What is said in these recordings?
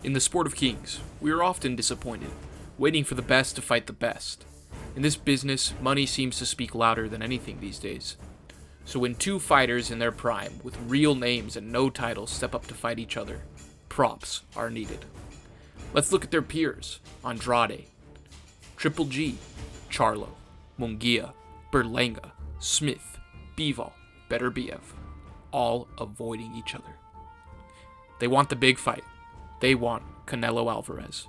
In the sport of kings, we are often disappointed, waiting for the best to fight the best. In this business, money seems to speak louder than anything these days. So when two fighters in their prime, with real names and no titles, step up to fight each other, props are needed. Let's look at their peers: Andrade, Triple G, Charlo, Munguia, Berlanga, Smith, Bivol, Beterbiev, all avoiding each other. They want the big fight. They want Canelo Alvarez.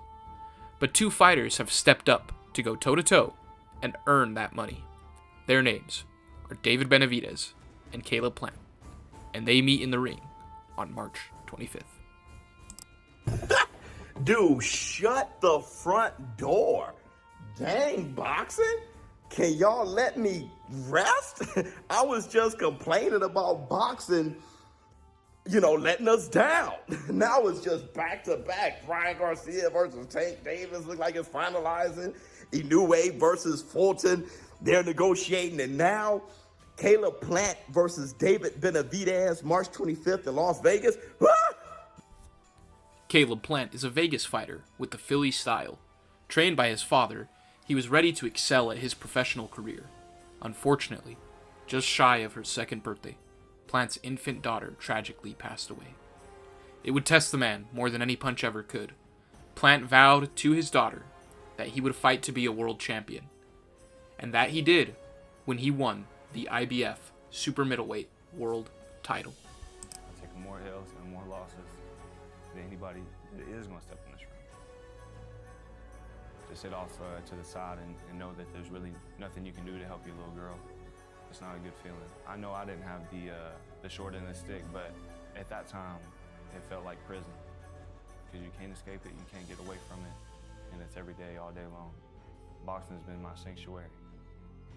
But two fighters have stepped up to go toe-to-toe and earn that money. Their names are David Benavidez and Caleb Plant, and they meet in the ring on March 25th. Dude, shut the front door. Dang, boxing? Can y'all let me rest? I was just complaining about boxing, letting us down. Now it's just back-to-back. Brian Garcia versus Tank Davis. Look like it's finalizing. Inoue versus Fulton. They're negotiating. And now Caleb Plant versus David Benavidez, March 25th in Las Vegas. Ah! Caleb Plant is a Vegas fighter with the Philly style. Trained by his father, he was ready to excel at his professional career. Unfortunately, just shy of her second birthday, Plant's infant daughter tragically passed away. It would test the man more than any punch ever could. Plant vowed to his daughter that he would fight to be a world champion. And that he did when he won the IBF super middleweight world title. I've taken more L's and more losses than anybody that is going to step in this ring. To sit off to the side and know that there's really nothing you can do to help your little girl, it's not a good feeling. I know I didn't have the short end of the stick, but at that time, it felt like prison. Because you can't escape it, you can't get away from it, and it's every day, all day long. Boxing has been my sanctuary,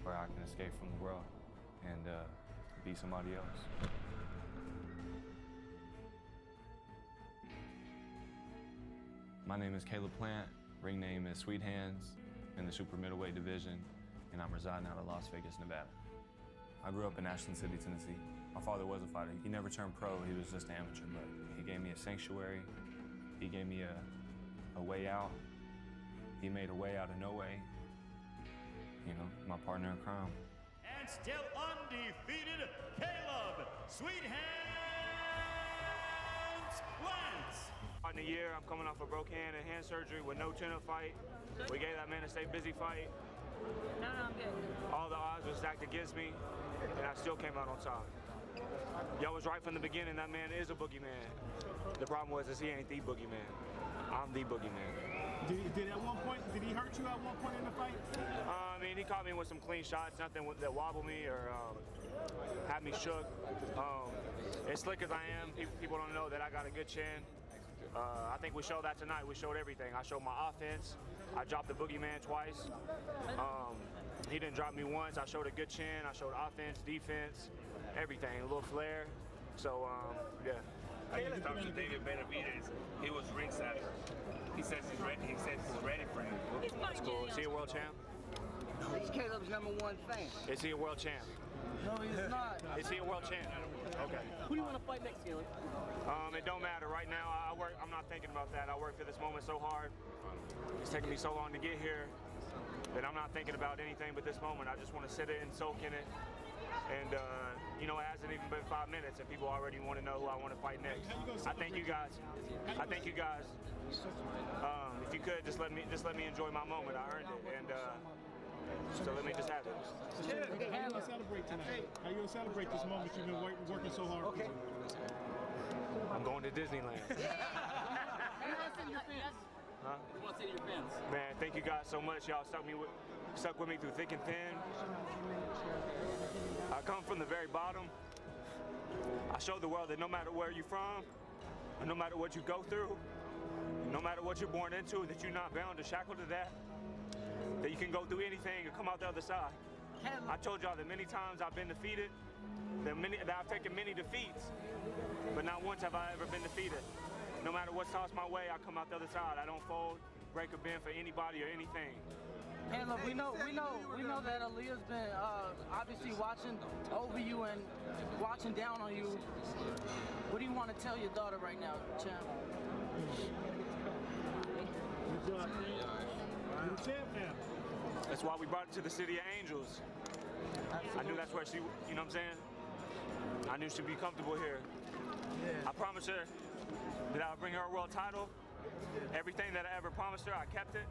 where I can escape from the world and be somebody else. My name is Caleb Plant. Ring name is Sweet Hands in the super middleweight division, and I'm residing out of Las Vegas, Nevada. I grew up in Ashland City, Tennessee. My father was a fighter. He never turned pro, he was just an amateur, but he gave me a sanctuary. He gave me a way out. He made a way out of no way. My partner in crime. And still undefeated, Caleb Sweet Hands Plant. In the year, I'm coming off a broke hand and hand surgery with no tune-up fight. We gave that man a stay busy fight. No, I'm good. All the odds were stacked against me, and I still came out on top. Y'all was right from the beginning, that man is a boogeyman. The problem was he ain't the boogeyman. I'm the boogeyman. Did at one point, did he hurt you at one point in the fight? He caught me with some clean shots, nothing that wobbled me or had me shook. As slick as I am, people don't know that I got a good chin. I think we showed that tonight. We showed everything. I showed my offense. I dropped the boogeyman twice. He didn't drop me once. I showed a good chin. I showed offense, defense, everything, a little flair. So, yeah. I just talked to David Benavidez. He was ringside. He says he's ready. He says he's ready for him. That's cool. Is he a world champ? He's Caleb's #1 fan. Is he a world champ? No, he's not. Is he a world champ? Okay. Who do you want to fight next, Caleb? It don't matter. Right now, I'm not thinking about that. I worked for this moment so hard. It's taken me so long to get here that I'm not thinking about anything but this moment. I just want to sit it and soak in it. And, it hasn't even been 5 minutes and people already want to know who I want to fight next. I thank you guys. If you could, just let me enjoy my moment. I earned it. And, so let me just have it. How you gonna celebrate tonight? How you gonna celebrate this moment you've been working so hard for? I'm going to Disneyland. Huh? What do you want to say to your fans? Man, thank you guys so much. Y'all stuck with me through thick and thin. I come from the very bottom. I showed the world that no matter where you're from, and no matter what you go through, no matter what you're born into, that you're not bound to shackle to that you can go through anything and come out the other side. I told y'all that many times I've been defeated, that I've taken many defeats, but not once have I ever been defeated. No matter what's tossed my way, I come out the other side. I don't fold, break a bend for anybody or anything. Caleb, we know that Aaliyah's been obviously watching over you and watching down on you. What do you want to tell your daughter right now, champ? That's why we brought it to the City of Angels. I knew that's where she, you know what I'm saying? I knew she'd be comfortable here. Yeah. I promised her that I would bring her a world title. Everything that I ever promised her, I kept it.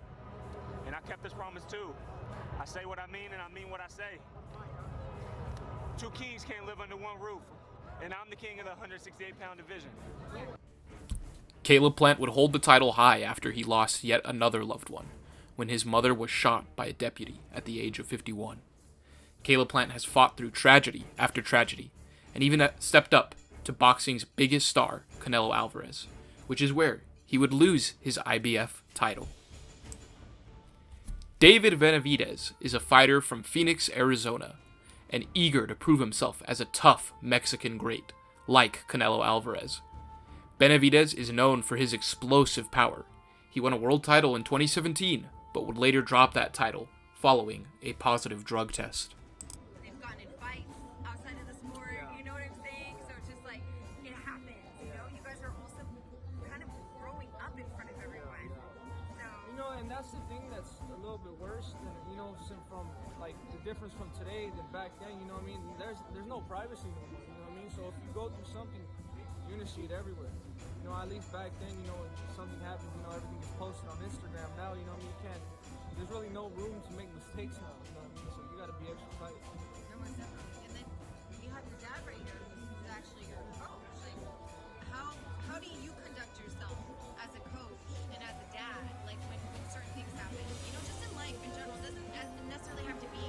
And I kept this promise too. I say what I mean and I mean what I say. Two kings can't live under one roof. And I'm the king of the 168-pound division. Caleb Plant would hold the title high after he lost yet another loved one, when his mother was shot by a deputy at the age of 51. Caleb Plant has fought through tragedy after tragedy, and even stepped up to boxing's biggest star, Canelo Alvarez, which is where he would lose his IBF title. David Benavidez is a fighter from Phoenix, Arizona, and eager to prove himself as a tough Mexican great, like Canelo Alvarez. Benavidez is known for his explosive power. He won a world title in 2017, but would later drop that title following a positive drug test. They've gotten in fights outside of the sport, you know what I'm saying? So it's just like, it happens, you know? You guys are also kind of growing up in front of everyone. So, You know, and that's the thing that's a little bit worse than, you know, from like the difference from today than back then, you know what I mean? There's no privacy no more, you know what I mean? So if you go through something, you're gonna see it everywhere. You know, at least back then, you know, if something happens, you know, everything is posted on Instagram. Now, you know what I mean, you can't, there's really no room to make mistakes now, you know what I mean? So you gotta be extra tight. no one's definitely. And then you have your dad right here, who's actually your coach. Like, how do you conduct yourself as a coach and as a dad, like when certain things happen? You know, just in life in general, it doesn't necessarily have to be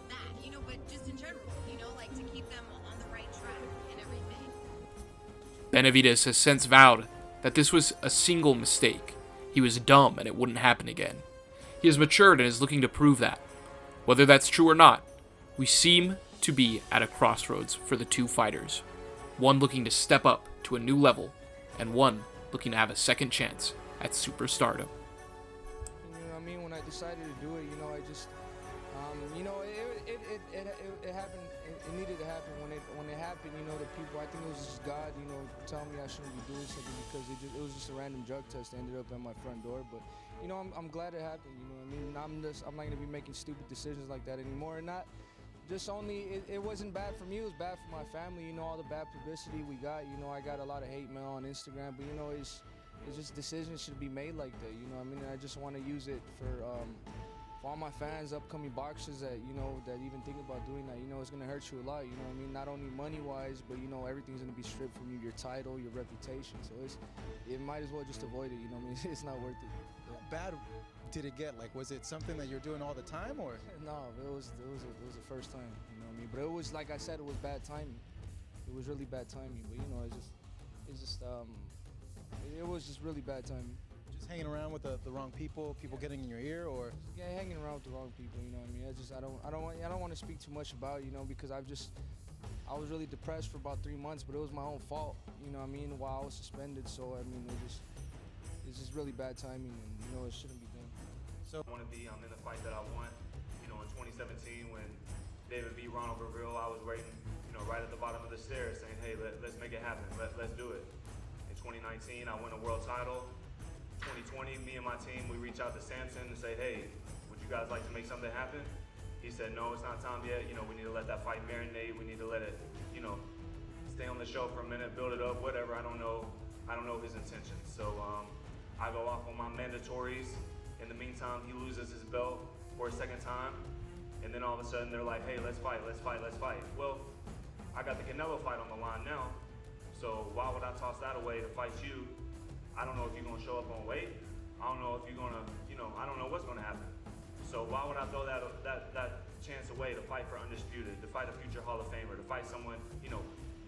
that, you know, but just in general, you know, like to keep them on the right track and everything. Benavidez has since vowed that this was a single mistake. He was dumb and it wouldn't happen again. He has matured and is looking to prove that. Whether that's true or not, we seem to be at a crossroads for the two fighters. One looking to step up to a new level, and one looking to have a second chance at superstardom. You know what I mean? When I decided to do it, you know, I just, you know, it happened. It needed to happen. When it happened, you know, the people, I think it was just God, you know, telling me I shouldn't be doing something because it was just a random drug test that ended up at my front door. But you know, I'm glad it happened. You know what I mean? I'm not gonna be making stupid decisions like that anymore. And not just only it wasn't bad for me. It was bad for my family. You know, all the bad publicity we got. You know, I got a lot of hate mail on Instagram. But you know, it's just decisions should be made like that. You know what I mean? And I just want to use it for all my fans, upcoming boxers that, you know, that even think about doing that. You know, it's gonna hurt you a lot. You know what I mean? Not only money-wise, but you know, everything's gonna be stripped from you, your title, your reputation. So it might as well just avoid it. You know what I mean? It's not worth it. How bad did it get? Like, was it something that you're doing all the time, or? No, it was the first time. You know what I mean? But it was, like I said, it was bad timing. It was really bad timing. But you know, it was just really bad timing. Just hanging around with the wrong people getting in your ear, or? Yeah, hanging around with the wrong people. You know what I mean? I don't want to speak too much about it, you know, because I was really depressed for about 3 months, but it was my own fault. You know what I mean? While I was suspended, so I mean, it's just really bad timing, and you know, it shouldn't be done. So I'm in the fight that I want. You know, in 2017 when David beat Ronald Verville, I was waiting, you know, right at the bottom of the stairs saying, hey, let's make it happen. Let's do it. In 2019, I win a world title. 2020, me and my team, we reach out to Samson and say, hey, would you guys like to make something happen? He said, no, it's not time yet. You know, we need to let that fight marinate. We need to let it, you know, stay on the show for a minute, build it up, whatever. I don't know his intentions. So I go off on my mandatories. In the meantime, he loses his belt for a second time. And then all of a sudden they're like, hey, let's fight. Well, I got the Canelo fight on the line now. So why would I toss that away to fight you? I don't know if you're gonna show up on weight. I don't know if you're gonna, you know, I don't know what's gonna happen. So why would I throw that chance away to fight for Undisputed, to fight a future Hall of Famer, to fight someone, you know,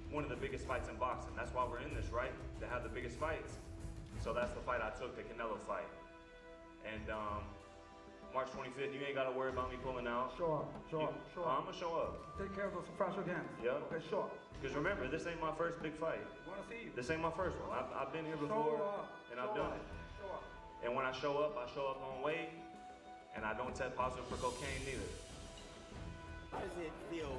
one of the biggest fights in boxing. That's why we're in this, right? To have the biggest fights. So that's the fight I took, the Canelo fight. And March 25th, you ain't gotta worry about me pulling out. Sure. I'm gonna show up. Take care of those fresh again. Yeah. Okay, sure. Because remember, this ain't my first big fight. Wanna see you. This ain't my first one. I've been here before, and I've done it. Sure. And when I show up on weight, and I don't test positive for cocaine neither. How does it feel?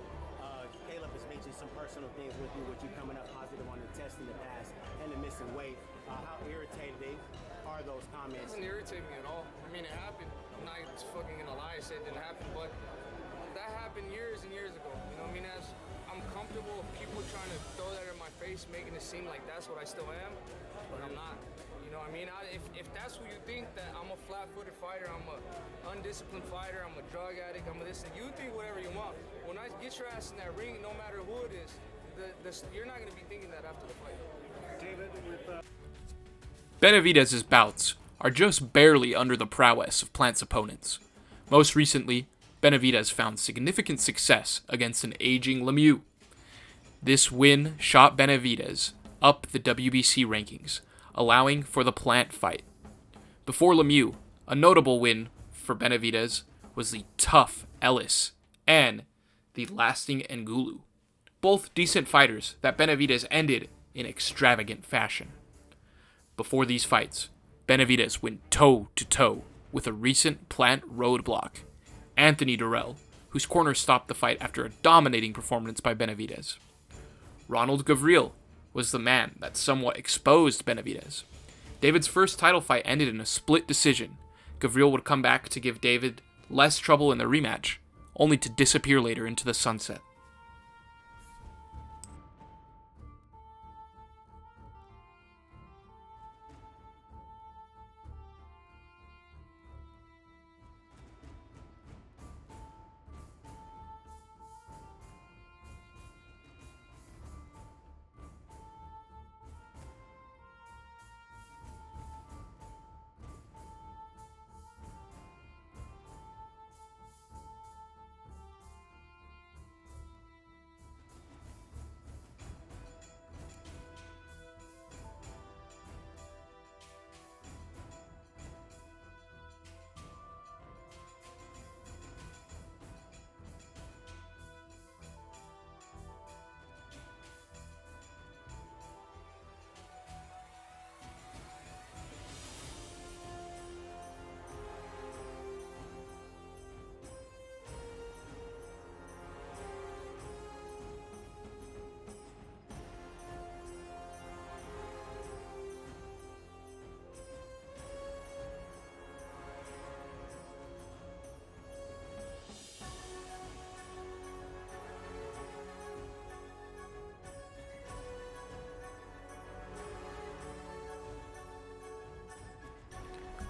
Caleb has mentioned some personal things with you coming up positive on the test in the past and the missing weight. How irritating are those comments? It doesn't irritate me at all. I mean, it happened. not fucking gonna lie and say it didn't happen, but that happened years and years ago. You know what I mean? As I'm comfortable with people trying to throw that in my face, making it seem like that's what I still am, but I'm not. You know what I mean? If that's who you think, that I'm a flat-footed fighter, I'm a undisciplined fighter, I'm a drug addict, I'm a this, you think whatever you want. When I get your ass in that ring, no matter who it is, you're not gonna be thinking that after the fight. David, with Benavidez's bouts are just barely under the prowess of Plant's opponents. Most recently, Benavidez found significant success against an aging Lemieux. This win shot Benavidez up the WBC rankings, allowing for the Plant fight. Before Lemieux, a notable win for Benavidez was the tough Ellis and the lasting Ngulu, both decent fighters that Benavidez ended in extravagant fashion. Before these fights, Benavidez went toe-to-toe with a recent Plant roadblock, Anthony Durrell, whose corner stopped the fight after a dominating performance by Benavidez. Ronald Gavriel was the man that somewhat exposed Benavidez. David's first title fight ended in a split decision. Gavriel would come back to give David less trouble in the rematch, only to disappear later into the sunset.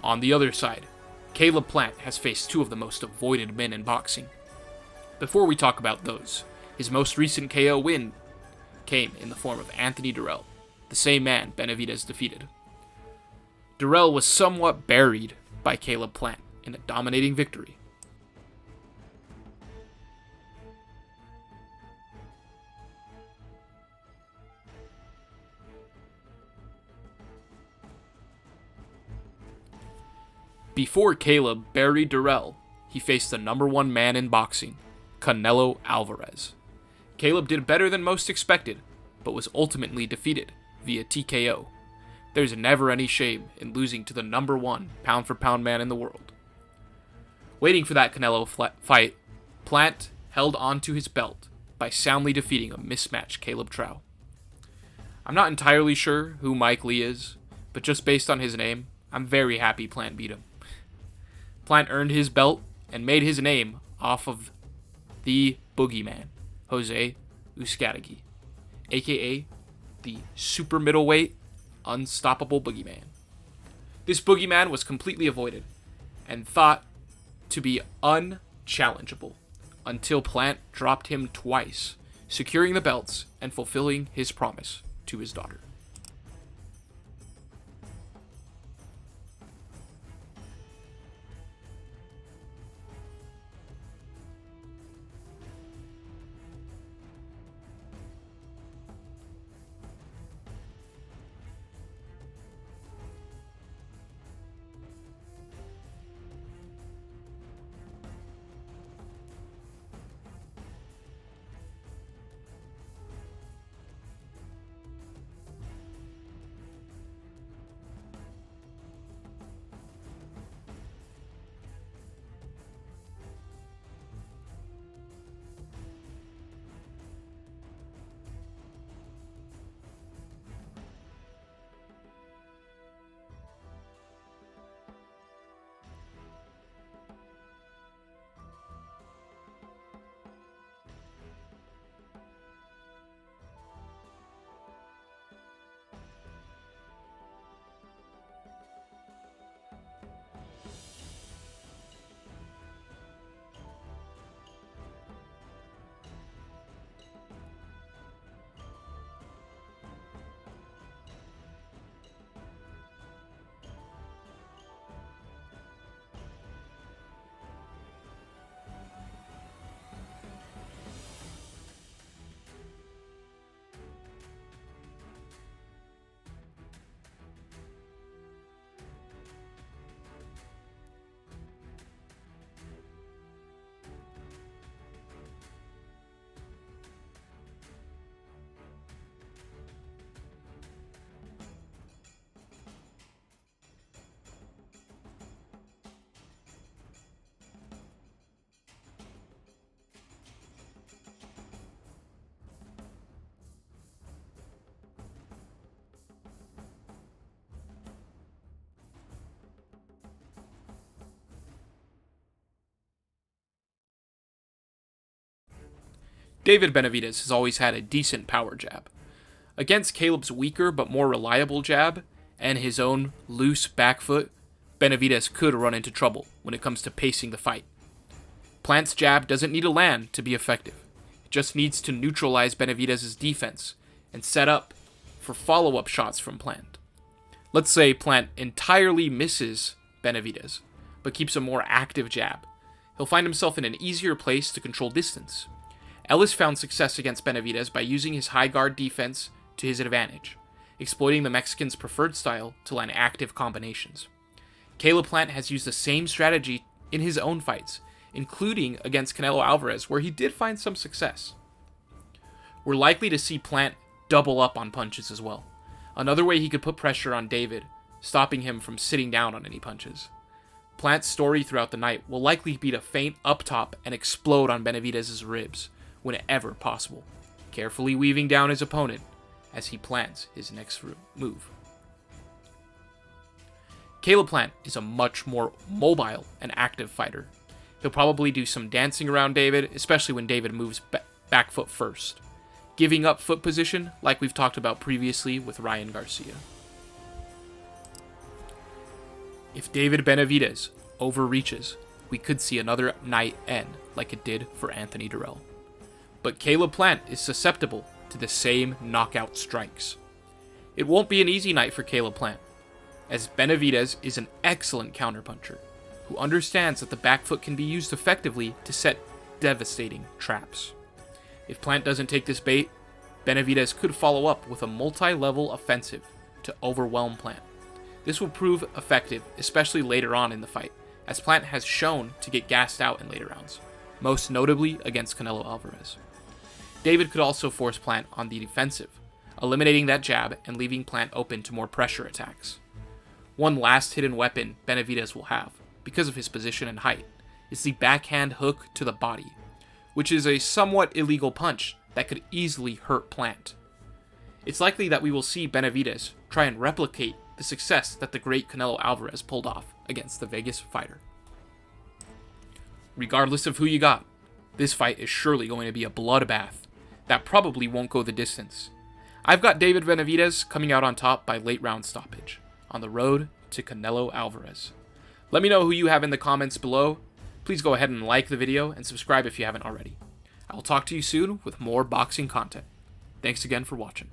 On the other side, Caleb Plant has faced two of the most avoided men in boxing. Before we talk about those, his most recent KO win came in the form of Anthony Durrell, the same man Benavidez defeated. Durrell was somewhat buried by Caleb Plant in a dominating victory. Before Caleb buried Durrell, he faced the number one man in boxing, Canelo Alvarez. Caleb did better than most expected, but was ultimately defeated via TKO. There's never any shame in losing to the number one pound-for-pound man in the world. Waiting for that Canelo fight, Plant held onto his belt by soundly defeating a mismatched Caleb Trow. I'm not entirely sure who Mike Lee is, but just based on his name, I'm very happy Plant beat him. Plant earned his belt and made his name off of the boogeyman, Jose Uzcategui, aka the super middleweight, unstoppable boogeyman. This boogeyman was completely avoided and thought to be unchallengeable until Plant dropped him twice, securing the belts and fulfilling his promise to his daughter. David Benavidez has always had a decent power jab. Against Caleb's weaker but more reliable jab, and his own loose back foot, Benavidez could run into trouble when it comes to pacing the fight. Plant's jab doesn't need to land to be effective. It just needs to neutralize Benavidez's defense and set up for follow-up shots from Plant. Let's say Plant entirely misses Benavidez, but keeps a more active jab. He'll find himself in an easier place to control distance. Ellis found success against Benavidez by using his high guard defense to his advantage, exploiting the Mexican's preferred style to land active combinations. Caleb Plant has used the same strategy in his own fights, including against Canelo Alvarez, where he did find some success. We're likely to see Plant double up on punches as well. Another way he could put pressure on David, stopping him from sitting down on any punches. Plant's story throughout the night will likely be to feint up top and explode on Benavidez's ribs whenever possible, carefully weaving down his opponent as he plans his next move. Caleb Plant is a much more mobile and active fighter. He'll probably do some dancing around David, especially when David moves back foot first, giving up foot position like we've talked about previously with Ryan Garcia. If David Benavidez overreaches, we could see another night end like it did for Anthony Durrell. But Caleb Plant is susceptible to the same knockout strikes. It won't be an easy night for Caleb Plant, as Benavidez is an excellent counterpuncher who understands that the back foot can be used effectively to set devastating traps. If Plant doesn't take this bait, Benavidez could follow up with a multi-level offensive to overwhelm Plant. This will prove effective, especially later on in the fight, as Plant has shown to get gassed out in later rounds, most notably against Canelo Alvarez. David could also force Plant on the defensive, eliminating that jab and leaving Plant open to more pressure attacks. One last hidden weapon Benavidez will have, because of his position and height, is the backhand hook to the body, which is a somewhat illegal punch that could easily hurt Plant. It's likely that we will see Benavidez try and replicate the success that the great Canelo Alvarez pulled off against the Vegas fighter. Regardless of who you got, this fight is surely going to be a bloodbath that probably won't go the distance. I've got David Benavidez coming out on top by late round stoppage, on the road to Canelo Alvarez. Let me know who you have in the comments below. Please go ahead and like the video and subscribe if you haven't already. I will talk to you soon with more boxing content. Thanks again for watching.